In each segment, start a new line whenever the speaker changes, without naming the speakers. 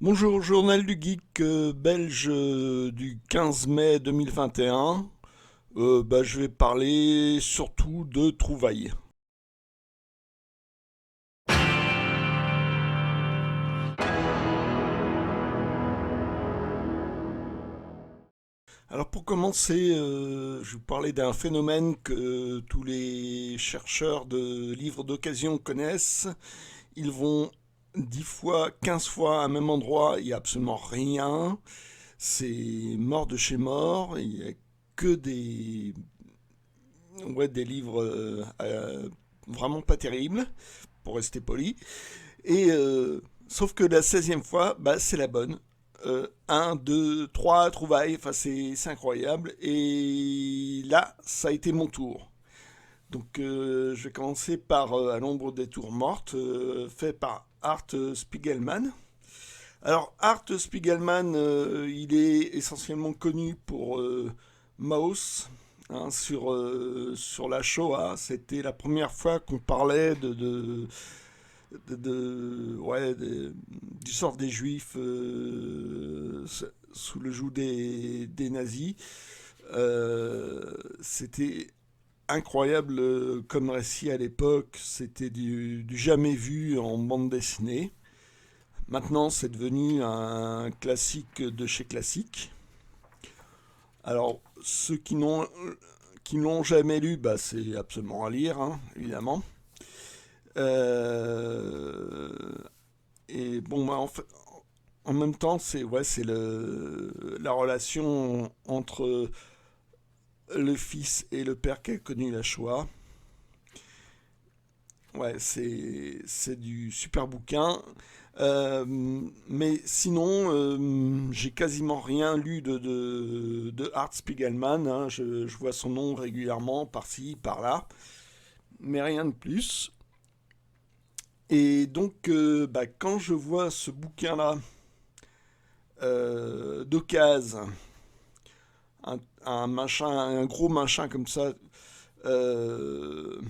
Bonjour, journal du geek belge du 15 mai 2021. Je vais parler surtout de trouvailles. Alors pour commencer, je vais vous parler d'un phénomène que tous les chercheurs de livres d'occasion connaissent. Ils vont 10 fois, 15 fois à un même endroit, il n'y a absolument rien. C'est mort de chez mort, il n'y a que des livres vraiment pas terribles, pour rester poli. Et sauf que la 16e fois, bah, c'est la bonne. 1, 2, 3 trouvailles, enfin c'est incroyable. Et là, ça a été mon tour. Donc je vais commencer par À l'ombre des tours mortes, fait par Art Spiegelman. Alors Art Spiegelman, il est essentiellement connu pour Maus, hein, sur la Shoah. C'était la première fois qu'on parlait du sort des juifs sous le joug des nazis. C'était incroyable comme récit à l'époque, c'était du jamais vu en bande dessinée. Maintenant, c'est devenu un classique de chez classique. Alors, ceux qui n'ont jamais lu, bah, c'est absolument à lire, hein, évidemment. Euh, et bon, bah, en même temps, c'est la relation entre le fils et le père qui a connu la Shoah. Ouais, c'est du super bouquin. Euh, mais sinon, j'ai quasiment rien lu de Art Spiegelman, hein. Je vois son nom régulièrement par-ci, par-là, mais rien de plus. Et donc, quand je vois ce bouquin-là d'occasion, un machin, un gros machin comme ça, euh,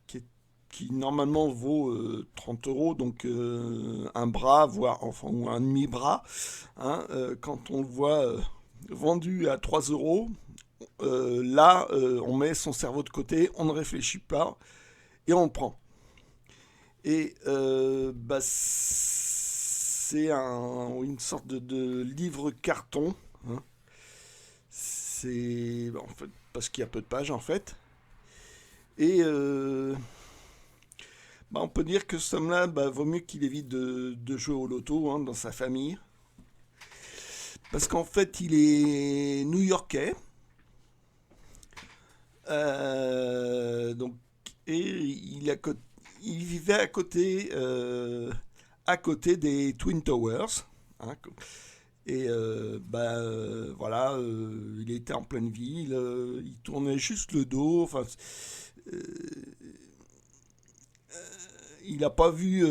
qui, qui normalement vaut 30 euros, donc un bras, voire enfin ou un demi-bras, hein, quand on le voit vendu à 3 euros, là, on met son cerveau de côté, on ne réfléchit pas et on le prend. Et c'est une sorte de livre carton, hein. C'est en fait parce qu'il y a peu de pages en fait. Et on peut dire que ce homme-là, vaut mieux qu'il évite de jouer au loto, hein, dans sa famille. Parce qu'en fait, il est new-yorkais. Donc, et il vivait à côté des Twin Towers, hein. Et voilà, il était en pleine ville, il tournait juste le dos. Enfin, euh, il n'a pas vu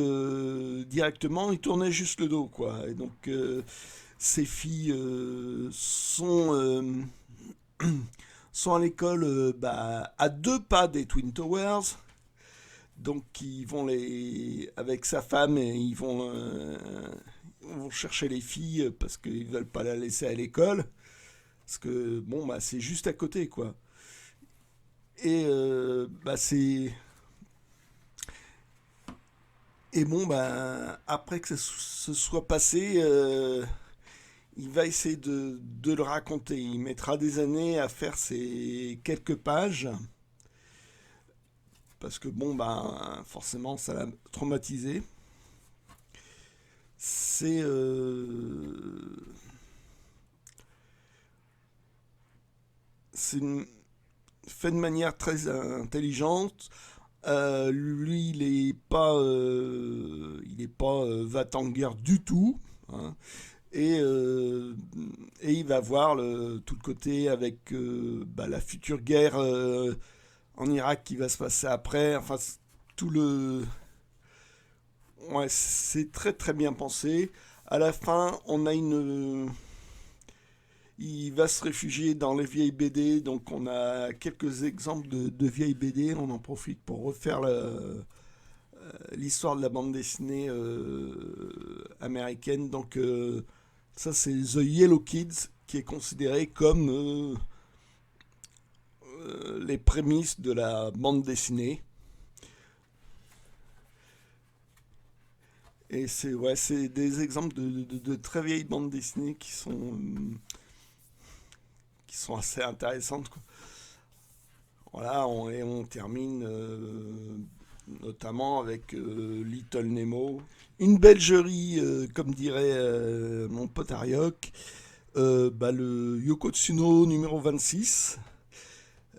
directement, il tournait juste le dos, quoi. Et donc, ses filles sont à l'école, à 2 pas des Twin Towers. Donc, avec sa femme, ils vont chercher les filles parce qu'ils veulent pas la laisser à l'école. Parce que, bon, c'est juste à côté, quoi. Et, Et bon, après que ça se soit passé, il va essayer de le raconter. Il mettra des années à faire ces quelques pages, parce que bon, forcément, ça l'a traumatisé. C'est c'est fait de manière très intelligente. Lui, il est pas va-t-en-guerre du tout, hein. Et, euh, et il va voir tout le côté avec la future guerre en Irak qui va se passer après. Enfin, tout le. Ouais, c'est très très bien pensé. À la fin, on a une. Il va se réfugier dans les vieilles BD, donc on a quelques exemples de vieilles BD. On en profite pour refaire l'histoire de la bande dessinée américaine. Donc ça c'est The Yellow Kids qui est considéré comme les prémices de la bande dessinée. Et c'est ouais, c'est des exemples de très vieilles bandes dessinées qui sont assez intéressantes, quoi. Voilà, et on termine notamment avec Little Nemo. Une belgerie, comme dirait mon pote Ariok, le Yoko Tsuno numéro 26.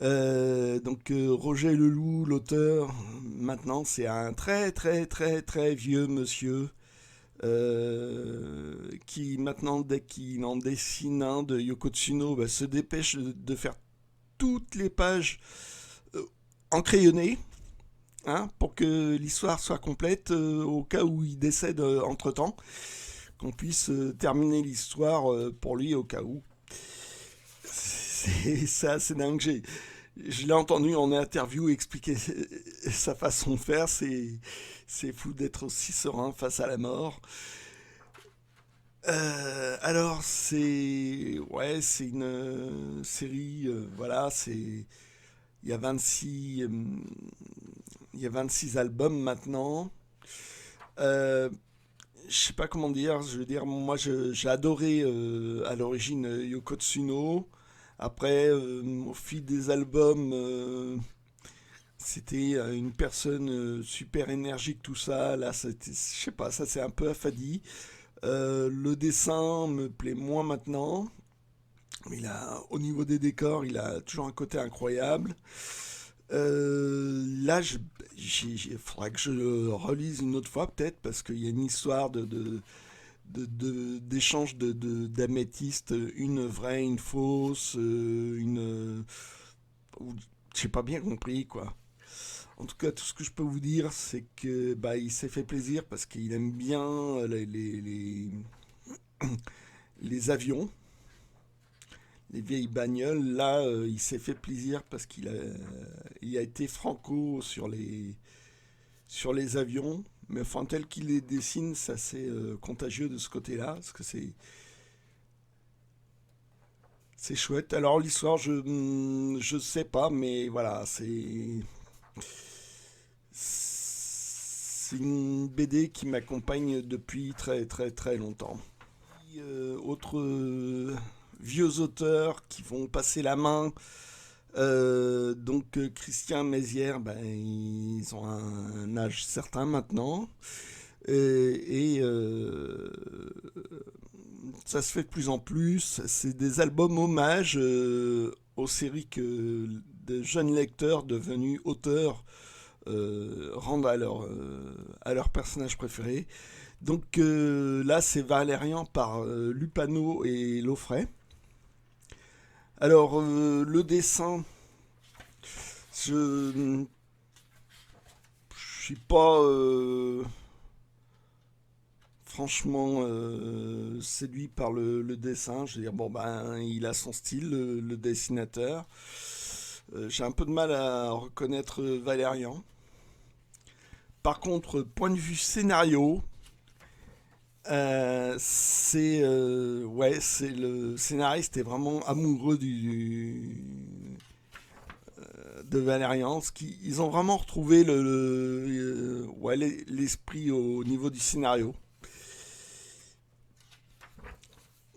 Roger Leloup, l'auteur, maintenant c'est un très très très très vieux monsieur qui maintenant dès qu'il en dessine un de Yoko Tsuno se dépêche de faire toutes les pages euh, encrayonnées, hein, pour que l'histoire soit complète au cas où il décède entre-temps, qu'on puisse terminer l'histoire pour lui au cas où. C'est assez dingue. Je l'ai entendu en interview expliquer sa façon de faire. C'est fou d'être aussi serein face à la mort. Alors, c'est une série. Voilà, il y a 26, il y a 26 albums maintenant. Euh, je sais pas comment dire. Je veux dire, moi, j'ai adoré à l'origine Yoko Tsuno. Après, au fil des albums, c'était une personne super énergique, tout ça. Là, je sais pas, ça c'est un peu affadi. Le dessin me plaît moins maintenant. Au niveau des décors, il a toujours un côté incroyable. Là, il faudra que je relise une autre fois, peut-être, parce qu'il y a une histoire d'échange d'améthystes, une vraie, une fausse, j'ai pas bien compris, quoi. En tout cas, tout ce que je peux vous dire, c'est que il s'est fait plaisir parce qu'il aime bien les avions, les vieilles bagnoles. Là, il s'est fait plaisir parce il a été franco sur les avions. Mais enfin, tel qu'il les dessine, c'est assez contagieux de ce côté-là, parce que c'est chouette. Alors l'histoire, je sais pas, mais voilà, c'est une BD qui m'accompagne depuis très très très longtemps. Autres vieux auteurs qui vont passer la main. Christian Mézières, ils ont un âge certain maintenant. Ça se fait de plus en plus. C'est des albums hommages aux séries que de jeunes lecteurs devenus auteurs rendent à leur personnage préféré. Donc là, c'est Valérian par Lupano et Laufray. Alors, le dessin, je suis pas franchement séduit par le dessin. Je veux dire, il a son style, le dessinateur. J'ai un peu de mal à reconnaître Valérian. Par contre, point de vue scénario, c'est le scénariste est vraiment amoureux de Valérian. Ils ont vraiment retrouvé l'esprit au niveau du scénario.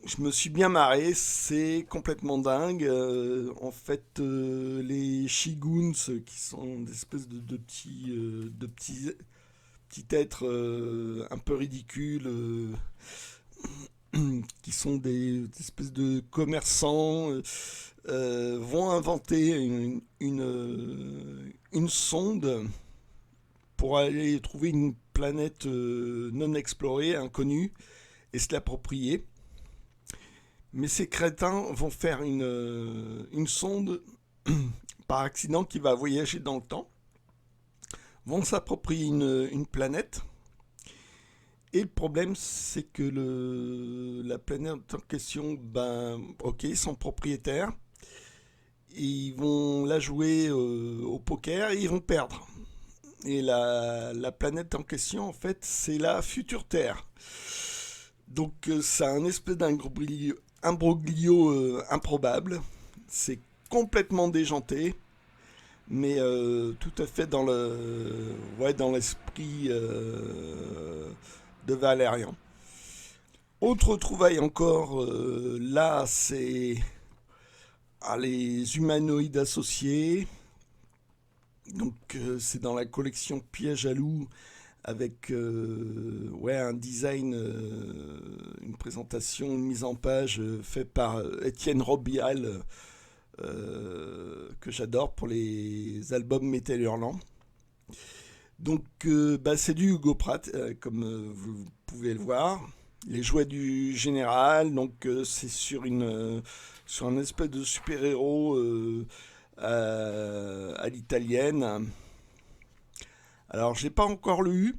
Je me suis bien marré, c'est complètement dingue. En fait, les Shiguns, qui sont des espèces petits êtres un peu ridicules, qui sont des espèces de commerçants, vont inventer une sonde pour aller trouver une planète non explorée, inconnue, et se l'approprier. Mais ces crétins vont faire une sonde par accident qui va voyager dans le temps, vont s'approprier une planète. Et le problème, c'est que la planète en question, ok, ils sont propriétaires. Ils vont la jouer au poker et ils vont perdre. Et la planète en question, en fait, c'est la future Terre. Donc c'est un espèce imbroglio improbable. C'est complètement déjanté, mais tout à fait dans l'esprit de Valérian. Autre trouvaille encore, là, c'est les humanoïdes associés. Donc, c'est dans la collection Piège à loup avec un design, une présentation, une mise en page fait par Étienne Robial, que j'adore pour les albums Métal Hurlant. Donc, c'est du Hugo Pratt, comme vous pouvez le voir. Les jouets du général, donc c'est sur un espèce de super-héros à l'italienne. Alors j'ai pas encore lu,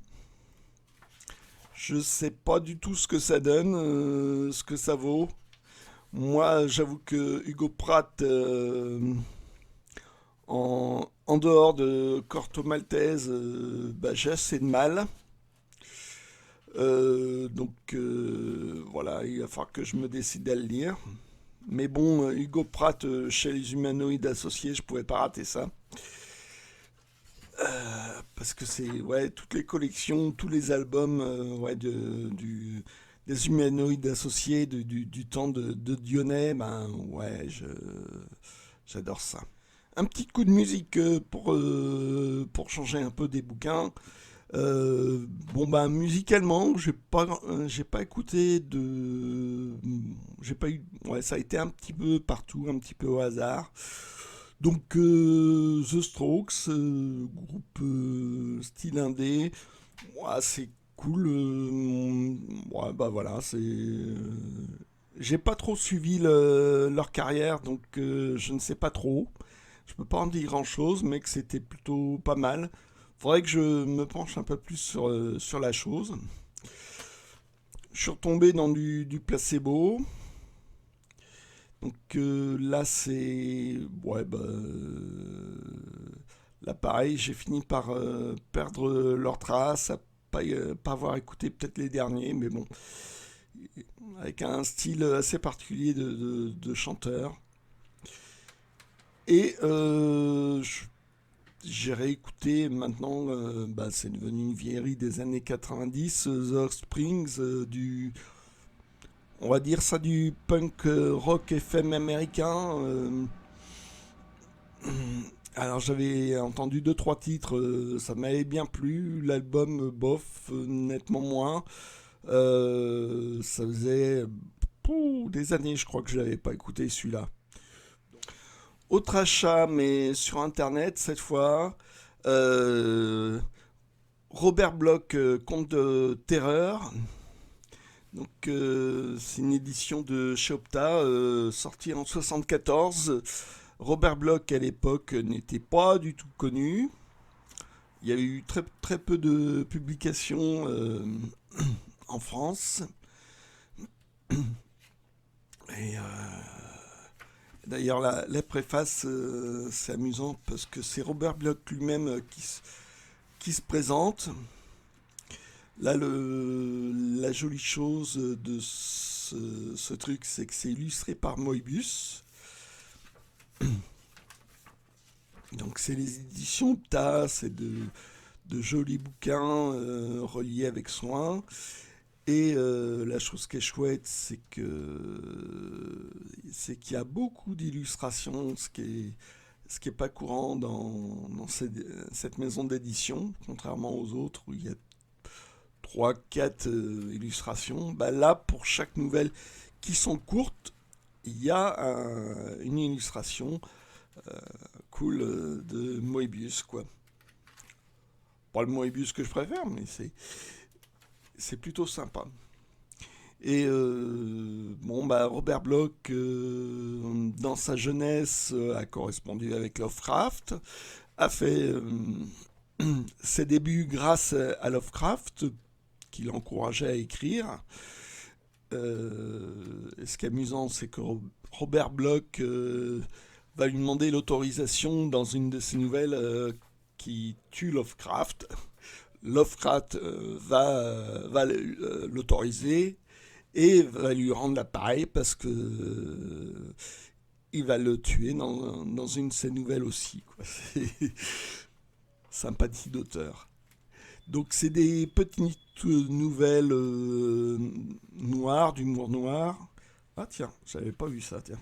je sais pas du tout ce que ça donne, ce que ça vaut. Moi j'avoue que Hugo Pratt, en dehors de Corto Maltese, j'ai assez de mal. Voilà, il va falloir que je me décide à le lire. Mais bon, Hugo Pratt chez les humanoïdes associés, je pouvais pas rater ça. Parce que c'est toutes les collections, tous les albums des humanoïdes associés du temps de Dionnet, j'adore ça. Un petit coup de musique pour changer un peu des bouquins. Musicalement, j'ai pas écouté j'ai pas eu, ça a été un petit peu partout, un petit peu au hasard. Donc The Strokes, groupe style indé, c'est cool. Voilà, j'ai pas trop suivi leur carrière, donc je ne sais pas trop. Je peux pas en dire grand chose, mais que c'était plutôt pas mal. Faudrait que je me penche un peu plus sur la chose. Je suis retombé dans du placebo. Donc là, c'est. Là, pareil, j'ai fini par perdre leur trace, à pas avoir écouté peut-être les derniers, mais bon. Avec un style assez particulier de chanteur. Et j'ai réécouté maintenant, c'est devenu une vieillerie des années 90, The Offsprings, on va dire ça du punk rock FM américain. Alors j'avais entendu deux trois titres, ça m'avait bien plu. L'album, bof, nettement moins. Ça faisait des années, je crois que je l'avais pas écouté celui-là. Autre achat, mais sur internet cette fois. euh, Robert Bloch, Conte de Terreur. Donc c'est une édition de chez Opta, sortie en 74. Robert Bloch à l'époque n'était pas du tout connu. Il y a eu très, très peu de publications en France. Et d'ailleurs la préface, c'est amusant parce que c'est Robert Bloch lui-même qui se présente. Là, la jolie chose de ce truc, c'est que c'est illustré par Moebius. Donc, c'est les éditions Pta, c'est de jolis bouquins reliés avec soin. Et la chose qui est chouette, c'est qu'il y a beaucoup d'illustrations, ce qui est pas courant dans cette maison d'édition, contrairement aux autres où il y a trois quatre illustrations. Là, pour chaque nouvelle qui sont courtes, il y a une illustration euh, cool de Moebius, quoi. Pas le Moebius que je préfère, mais c'est plutôt sympa. Et Robert Bloch, dans sa jeunesse, a correspondu avec Lovecraft, a fait ses débuts grâce à Lovecraft, qui l'encourageait à écrire. Ce qui est amusant, c'est que Robert Bloch va lui demander l'autorisation dans une de ses nouvelles qui tue Lovecraft. Lovecraft va l'autoriser et va lui rendre l'appareil parce que il va le tuer dans une de ses nouvelles aussi, quoi. C'est sympathie d'auteur. Donc c'est des petites nouvelles noires, d'humour noir. Ah tiens, j'avais pas vu ça, tiens.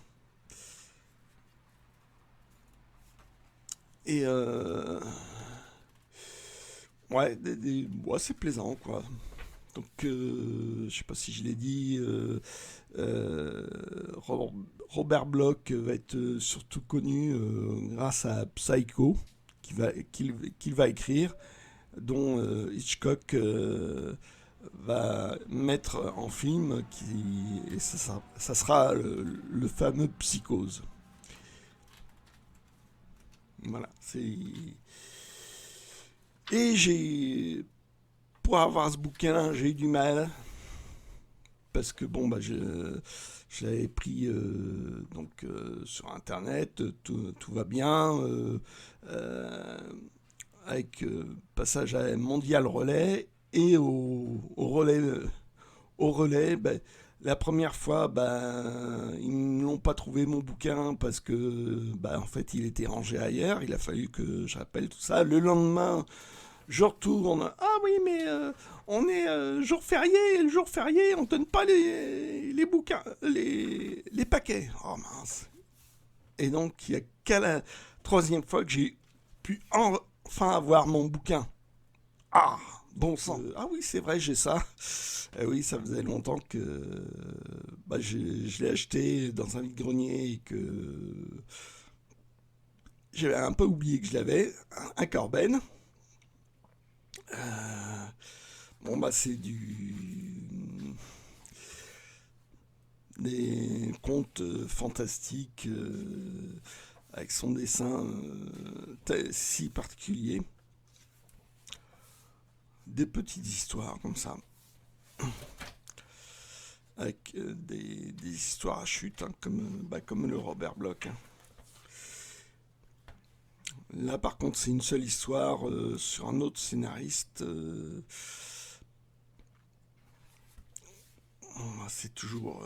Et ouais, ouais, c'est plaisant, quoi. Donc, je sais pas si je l'ai dit, euh, Ro- Robert Bloch va être surtout connu grâce à Psycho, qu'il va écrire, dont Hitchcock va mettre en film, et ça sera le fameux Psychose. Voilà, c'est... Et j'ai... Pour avoir ce bouquin, j'ai eu du mal, parce que bon, bah, je l'avais pris sur internet, tout va bien, euh, avec passage à Mondial Relais, et au relais, ben, la première fois, ben, ils ne l'ont pas trouvé mon bouquin parce que, ben, en fait, il était rangé ailleurs. Il a fallu que je rappelle tout ça. Le lendemain, je retourne. Ah oui, mais on est jour férié. Et le jour férié, on donne pas les bouquins, les paquets. Oh mince. Et donc, il y a qu'à la troisième fois que j'ai pu enfin avoir mon bouquin. Ah, bon sang. Ah oui, c'est vrai, j'ai ça. Oui, ça faisait longtemps que bah, je l'ai acheté dans un vide-grenier et que j'avais un peu oublié que je l'avais. Un Corben. Euh, bon, bah, c'est des contes fantastiques avec son dessin si particulier. Des petites histoires comme ça. Avec des histoires à chute, hein, comme le Robert Bloch, hein. Là, par contre, c'est une seule histoire sur un autre scénariste. C'est toujours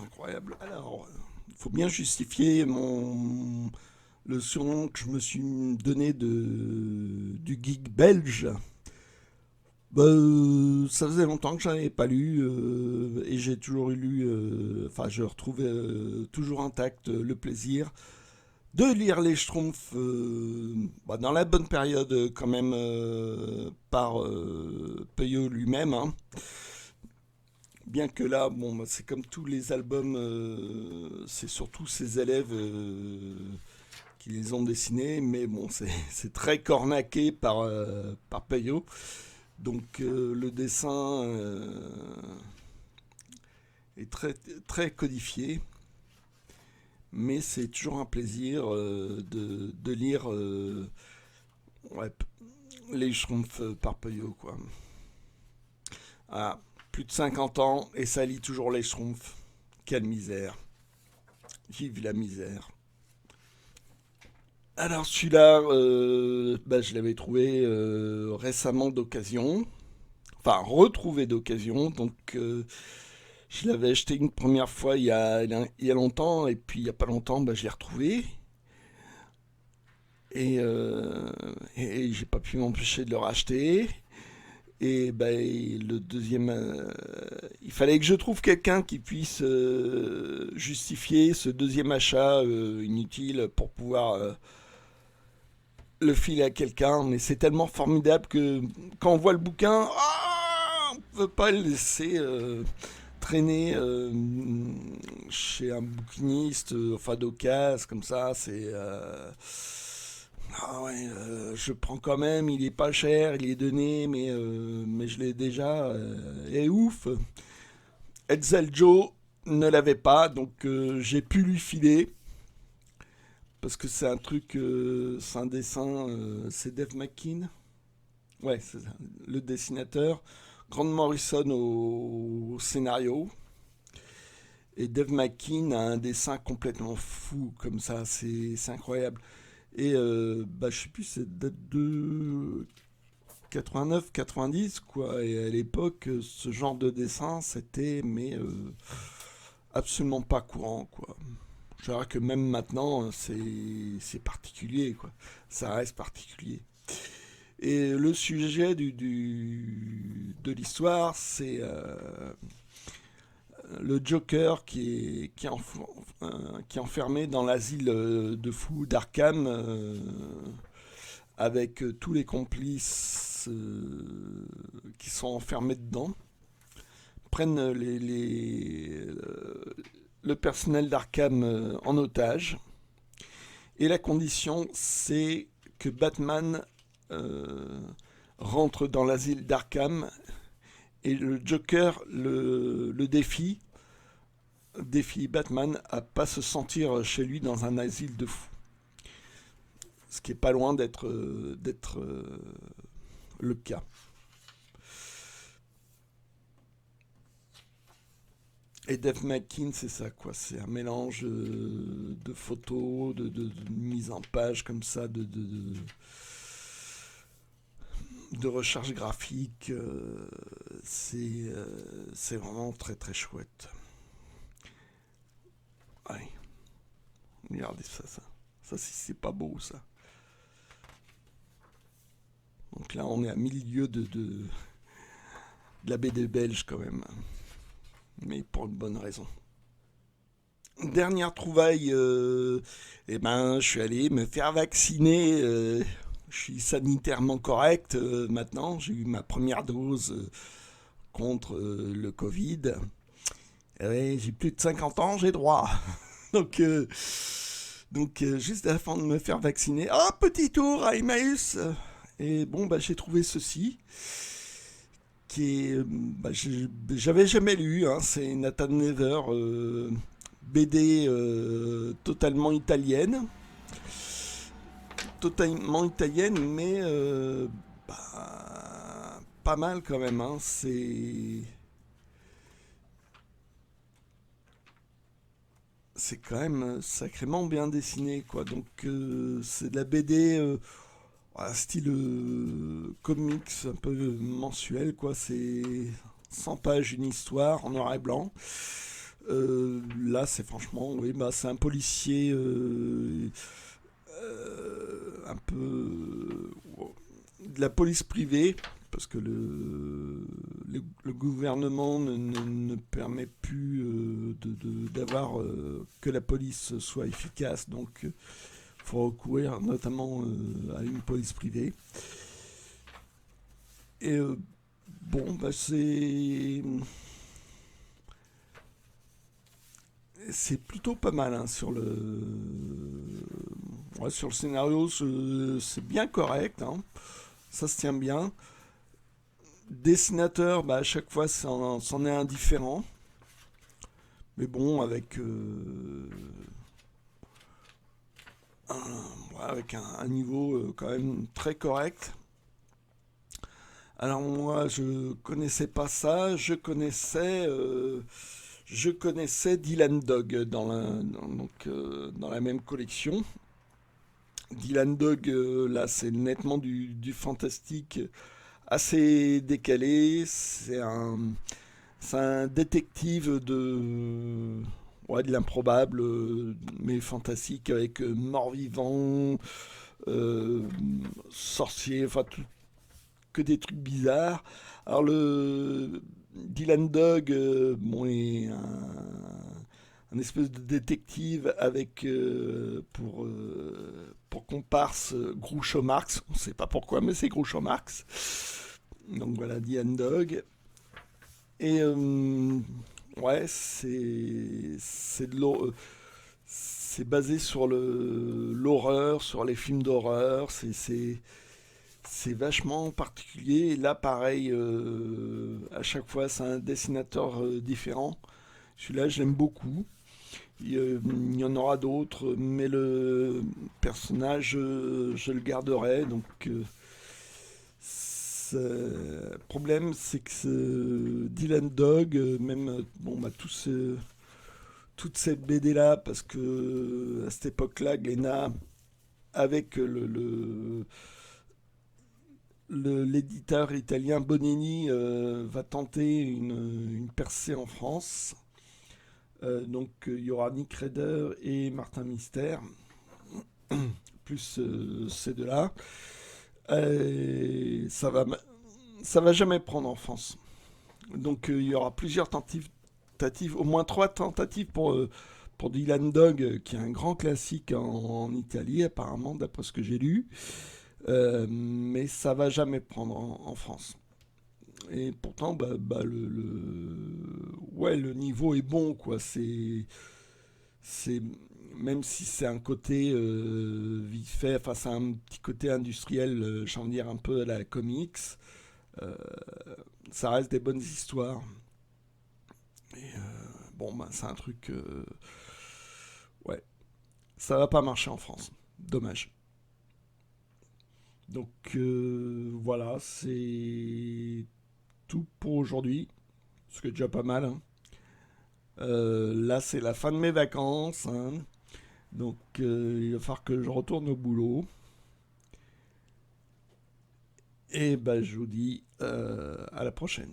incroyable. Alors, il faut bien justifier le surnom que je me suis donné du geek belge. Bah, ça faisait longtemps que j'avais pas lu et j'ai toujours lu, enfin je retrouvais toujours intact le plaisir de lire les Schtroumpfs bah, dans la bonne période quand même par Peyo lui-même, hein. Bien que là, bon, bah, c'est comme tous les albums, c'est surtout ses élèves qui les ont dessinés, mais bon, c'est très cornaqué par Peyo. Donc le dessin est très codifié, mais c'est toujours un plaisir de lire ouais, les Schtroumpfs par Peyo, quoi. Ah, plus de 50 ans et ça lit toujours les Schtroumpfs. Quelle misère. Vive la misère. Alors celui-là, bah, je l'avais trouvé récemment d'occasion, enfin retrouvé d'occasion, donc je l'avais acheté une première fois il y a longtemps, et puis il n'y a pas longtemps, bah, je l'ai retrouvé. Et, j'ai pas pu m'empêcher de le racheter. Et bah, le deuxième, il fallait que je trouve quelqu'un qui puisse justifier ce deuxième achat inutile pour pouvoir le filer à quelqu'un. Mais c'est tellement formidable que quand on voit le bouquin, on ne peut pas le laisser traîner chez un bouquiniste, enfin d'occasion, comme ça. Ah ouais, je prends quand même, il est pas cher, il est donné, mais je l'ai déjà. Et ouf, Edsel Joe ne l'avait pas, donc j'ai pu lui filer. Parce que c'est un truc, c'est un dessin, c'est Dave McKean. Ouais, c'est ça, le dessinateur. Grant Morrison au scénario. Et Dave McKean a un dessin complètement fou, comme ça, c'est incroyable. Et bah, je sais plus, c'est date de 89-90, quoi. Et à l'époque, ce genre de dessin, c'était absolument pas courant, quoi. Je dirais que même maintenant, c'est particulier, quoi. Ça reste particulier. Et le sujet de l'histoire, c'est le Joker qui est enfermé dans l'asile de fous d'Arkham avec tous les complices qui sont enfermés dedans, prennent le personnel d'Arkham en otage. Et la condition, c'est que Batman euh, rentre dans l'asile d'Arkham et le Joker le défie Batman à pas se sentir chez lui dans un asile de fous. Ce qui est pas loin d'être le cas. Et Dave McKean, c'est ça, quoi. C'est un mélange de photos, de mise en page comme ça, de recherche graphique. C'est vraiment très très chouette. Allez, regardez ça, ça. Ça, si c'est pas beau, ça. Donc là, on est à milieu de la BD belge, quand même. Mais pour une bonne raison. Dernière trouvaille, eh ben, je suis allé me faire vacciner. Je suis sanitairement correct maintenant. J'ai eu ma première dose contre le Covid. Et j'ai plus de 50 ans, j'ai droit. Donc, juste avant de me faire vacciner, ah, petit tour à Emmaüs. Et bon, bah, j'ai trouvé ceci, qui est, bah, j'avais jamais lu, hein, c'est Nathan Nether, BD totalement italienne, mais bah, pas mal quand même, hein, c'est quand même sacrément bien dessiné, quoi. Donc c'est de la BD style comics un peu mensuel, quoi. C'est 100 pages, une histoire en noir et blanc. Là, c'est franchement, oui, bah, c'est un policier un peu de la police privée, parce que le gouvernement ne permet plus d'avoir que la police soit efficace, donc il faut recourir notamment à une police privée. Et bon, bah, c'est plutôt pas mal, hein, ouais, sur le scénario, c'est bien correct, hein. Ça se tient bien. Dessinateur, bah, à chaque fois, c'en est indifférent. Mais bon, ouais, avec un niveau quand même très correct. Alors moi, je connaissais pas ça. Je connaissais Dylan Dog dans la même collection. Dylan Dog, là, c'est nettement du fantastique assez décalé. C'est un détective ouais, de l'improbable, mais fantastique, avec mort-vivant, euh, sorcier, enfin, que des trucs bizarres. Alors, le Dylan Dog, bon, est un espèce de détective avec pour comparse Groucho Marx. On ne sait pas pourquoi, mais c'est Groucho Marx. Donc voilà, Dylan Dog. Et ouais, c'est basé sur l'horreur, sur les films d'horreur. C'est vachement particulier. Et là, pareil, à chaque fois, c'est un dessinateur différent. Celui-là, je l'aime beaucoup. Il y en aura d'autres, mais le personnage, je le garderai. Donc, le problème, c'est que Dylan Dog, même bon, bah, toute cette BD là, parce que à cette époque-là, Glénat, avec l'éditeur italien Bonini va tenter une percée en France. Donc il y aura Nick Rader et Martin Mystère, plus ces deux-là. Ça va jamais prendre en France. Donc il y aura plusieurs tentatives, au moins trois tentatives pour Dylan Dog, qui est un grand classique en Italie, apparemment, d'après ce que j'ai lu. Mais ça va jamais prendre en France. Et pourtant, ouais, le niveau est bon, quoi. C'est, même si c'est un côté vite fait, enfin, c'est un petit côté industriel, j'ai envie de dire un peu à la comics. euh, Ça reste des bonnes histoires. Et bon, ben, c'est un truc. Ouais, ça va pas marcher en France. Dommage. Donc voilà, c'est tout pour aujourd'hui. Ce qui est déjà pas mal, hein. Là, c'est la fin de mes vacances, hein. Donc il va falloir que je retourne au boulot. Et ben, je vous dis à la prochaine.